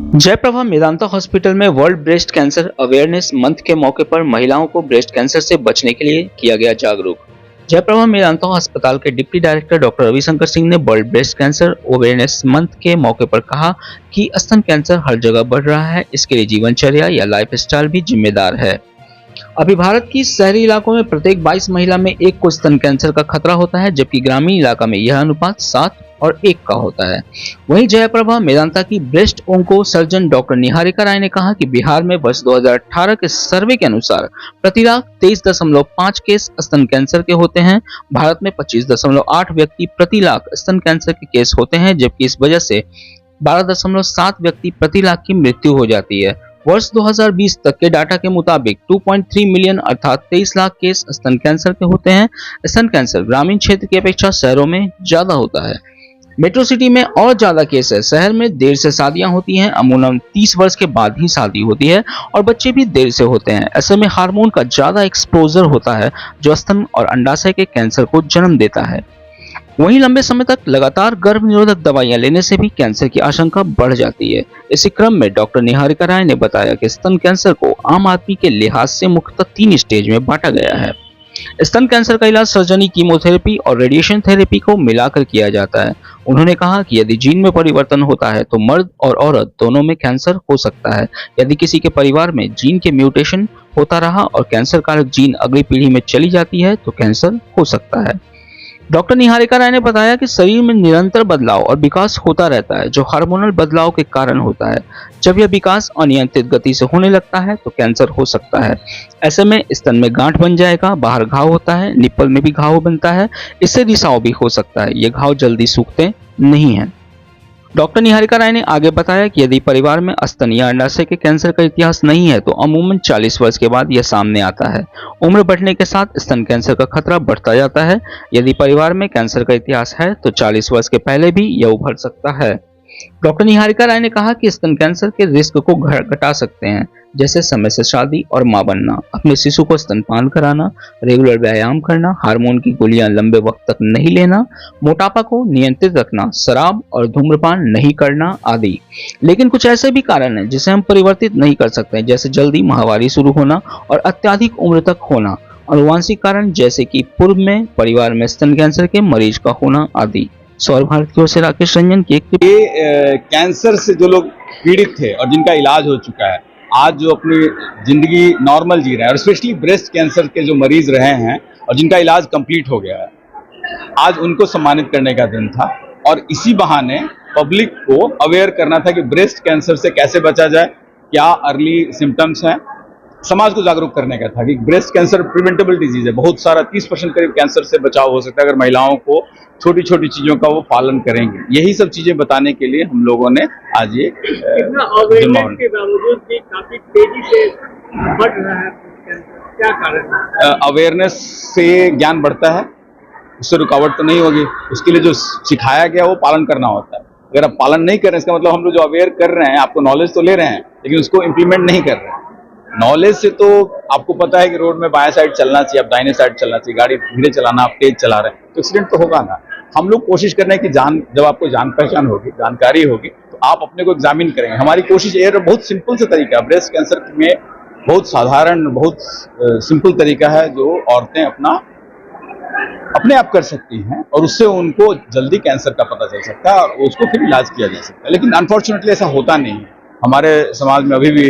Jayaprabha Medanta hospital में world breast cancer awareness month के मौके पर महिलाओं को ब्रेस्ट कैंसर से बचने के लिए किया गया जागरूक। जयप्रभा मेदांता अस्पताल के deputy director doctor Ravishankar Singh ने world breast cancer awareness month के मौके पर कहा कि स्तन कैंसर हर जगह बढ़ रहा है, इसके लिए जीवनचर्या या लाइफस्टाइल भी जिम्मेदार है। अभी भारत की शहरी इलाकों में प्रत्येक 22 महिला में एक को स्तन कैंसर का खतरा होता है, जबकि ग्रामीण इलाका में यह अनुपात 7 और 1 का होता है। वहीं जयप्रभा मेदांता की breast onco surgeon doctor Niharika Rai ने कहा कि बिहार में वर्ष 2018 के सर्वे के अनुसार प्रति लाख 23.5 केस स्तन कैंसर के होते हैं। भारत में 25.8 व्यक्ति प्रति लाख स्तन कैंसर के केस होते हैं, जबकि इस वजह से 12.7 व्यक्ति प्रति लाख की मृत्यु हो जाती है। वर्ष 2020 तक के डाटा के मुताबिक 2.3 मिलियन अर्थात 23 लाख केस स्तन कैंसर के होते हैं। स्तन कैंसर ग्रामीण क्षेत्र की अपेक्षा शहरों में ज्यादा होता है। मेट्रो सिटी में और ज्यादा केस है। शहर में देर से शादियां होती हैं, अमूमन 30 वर्ष के बाद ही शादी होती है और बच्चे भी देर से होते हैं। ऐसे में हार्मोन का ज्यादा एक्सपोजर होता है जो स्तन और अंडाशय के कैंसर को जन्म देता है। वहीं लंबे समय तक लगातार गर्भ निरोधक दवाइयां लेने से भी कैंसर की आशंका बढ़ जाती है। इसी क्रम में डॉक्टर निहारिका राय ने बताया कि स्तन कैंसर को आम आदमी के लिहाज से मुख्यतः 3 स्टेज में बांटा गया है। स्तन कैंसर का इलाज सर्जरी, कीमोथेरेपी और रेडिएशन थेरेपी को मिलाकर किया जाता है। उन्होंने कहा कि यदि जीन में परिवर्तन होता है तो मर्द और औरत दोनों में कैंसर हो सकता है। यदि किसी के परिवार में जीन के म्यूटेशन होता रहा और कैंसर कारक जीन अगली पीढ़ी में चली जाती है तो कैंसर हो सकता है। डॉक्टर निहारिका राय ने बताया कि शरीर में निरंतर बदलाव और विकास होता रहता है जो हार्मोनल बदलाव के कारण होता है। जब यह विकास अनियंत्रित गति से होने लगता है तो कैंसर हो सकता है। ऐसे में स्तन में गांठ बन जाएगा, बाहर घाव होता है, निप्पल में भी घाव बनता है, इससे रिसाव भी हो सकता है। ये घाव जल्दी सूखते नहीं हैं। डॉक्टर निहारिका राय ने आगे बताया कि यदि परिवार में स्तन या अंडाशय के कैंसर का इतिहास नहीं है तो अमूमन 40 वर्ष के बाद यह सामने आता है। उम्र बढ़ने के साथ स्तन कैंसर का खतरा बढ़ता जाता है। यदि परिवार में कैंसर का इतिहास है तो 40 वर्ष के पहले भी यह उभर सकता है। डॉक्टर निहारिका राय ने कहा कि स्तन कैंसर के रिस्क को घटा सकते हैं, जैसे समय से शादी और मां बनना, अपने शिशु को स्तनपान कराना, रेगुलर व्यायाम करना, हार्मोन की गोलियां लंबे वक्त तक नहीं लेना, मोटापा को नियंत्रित रखना, शराब और धूम्रपान नहीं करना आदि। लेकिन कुछ ऐसे भी कारण हैं जिसे हम परिवर्तित नहीं कर सकते, जैसे जल्दी माहवारी शुरू होना और अत्यधिक उम्र तक होना, आनुवंशिक कारण जैसे कि पूर्व में परिवार में स्तन कैंसर के मरीज का होना आदि। सौर भारत की ओर से राकेश रंजन की एक कैंसर से जो लोग पीड़ित थे और जिनका इलाज हो चुका है, आज जो अपनी जिंदगी नॉर्मल जी रहे हैं और स्पेशली ब्रेस्ट कैंसर के जो मरीज रहे हैं और जिनका इलाज कंप्लीट हो गया है, आज उनको सम्मानित करने का दिन था। और इसी बहाने पब्लिक को अवेयर करना था कि ब्रेस्ट कैंसर से कैसे बचा जाए, क्या अर्ली सिम्टम्स हैं। समाज को जागरूक करने का था कि ब्रेस्ट कैंसर प्रिवेंटेबल डिजीज है। बहुत सारा 30% करीब कैंसर से बचाव हो सकता है अगर महिलाओं को छोटी छोटी चीजों का वो पालन करेंगे। यही सब चीजें बताने के लिए हम लोगों ने आज ये के बावजूद भी काफी तेजी से बढ़ रहा है क्या कारण है? अवेयरनेस से ज्ञान बढ़ता है, उससे रुकावट तो नहीं होगी। उसके लिए जो सिखाया गया वो पालन करना होता है। अगर आप पालन नहीं कर रहे हैं इसका मतलब हम लोग जो अवेयर कर रहे हैं, आपको नॉलेज तो ले रहे हैं लेकिन उसको इम्प्लीमेंट नहीं कर रहे हैं। नॉलेज से तो आपको पता है कि रोड में बाएं साइड चलना चाहिए, आप दाहिने साइड चलना चाहिए, गाड़ी धीरे चलाना, आप तेज चला रहे हैं तो एक्सीडेंट तो होगा ना। हम लोग कोशिश कर रहे हैं कि जब आपको जान पहचान होगी, जानकारी होगी तो आप अपने को एग्जामिन करेंगे। हमारी कोशिश ये बहुत सिंपल सा तरीका है। ब्रेस्ट कैंसर में बहुत साधारण, बहुत सिंपल तरीका है जो औरतें अपने आप कर सकती हैं और उससे उनको जल्दी कैंसर का पता चल सकता है और उसको फिर इलाज किया जा सकता है। लेकिन अनफॉर्चुनेटली ऐसा होता नहीं है। हमारे समाज में अभी भी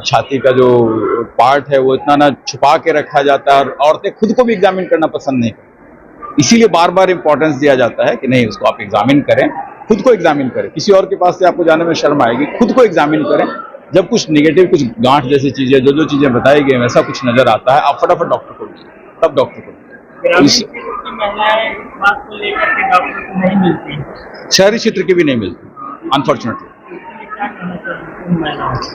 छाती का जो पार्ट है वो इतना ना छुपा के रखा जाता है और औरतें खुद को भी एग्जामिन करना पसंद नहीं करती। इसीलिए बार बार इंपॉर्टेंस दिया जाता है कि नहीं, उसको आप एग्जामिन करें, खुद को एग्जामिन करें। किसी और के पास से आपको जाने में शर्म आएगी, खुद को एग्जामिन करें। जब कुछ निगेटिव, कुछ गांठ जैसी चीजें, जो चीजें बताई गई वैसा कुछ नजर आता है, आप फटाफट डॉक्टर को मिलिए, तब डॉक्टर को मिलिए। शहरी क्षेत्र की भी नहीं मिलती अनफॉर्चुनेटली।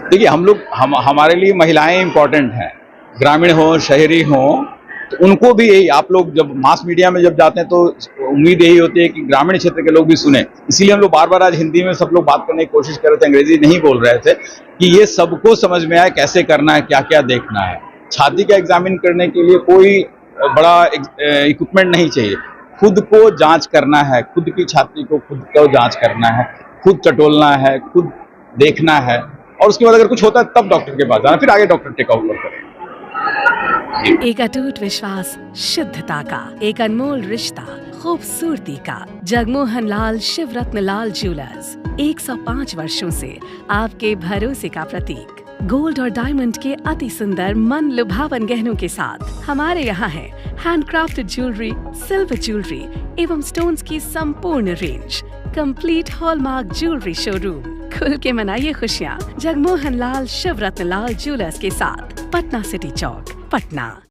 देखिए, हमारे लिए महिलाएं इंपॉर्टेंट हैं, ग्रामीण हो, शहरी हो, तो उनको भी यही, आप लोग जब मास मीडिया में जब जाते हैं तो उम्मीद यही होती है कि ग्रामीण क्षेत्र के लोग भी सुने। इसीलिए हम लोग बार बार आज हिंदी में सब लोग बात करने की कोशिश कर रहे थे, अंग्रेजी नहीं बोल रहे थे कि ये सबको समझ में आए कैसे करना है, क्या क्या देखना है। छाती का एग्जामिन करने के लिए कोई बड़ा इक्विपमेंट नहीं चाहिए। खुद को जांच करना है, खुद की छाती को खुद को जांच करना है, खुद टटोलना है, खुद देखना है, और उसके बाद अगर कुछ होता है तब डॉक्टर के पास जाना, फिर आगे डॉक्टर टेक ओवर करें। एक अटूट विश्वास शुद्धता का, एक अनमोल रिश्ता खूबसूरती का। जगमोहन लाल शिवरत्न लाल ज्वेलर्स 105 वर्षों से आपके भरोसे का प्रतीक। गोल्ड और डायमंड के अति सुंदर मन लुभावन गहनों के साथ हमारे यहाँ है हैंडक्राफ्टेड ज्वेलरी, सिल्वर ज्वेलरी एवं स्टोन्स की संपूर्ण range. Complete hallmark jewellery showroom. खुल के मनाइए खुशियाँ जगमोहन लाल शिवरत्न लाल ज्वेलर्स के साथ, पटना सिटी चौक, पटना।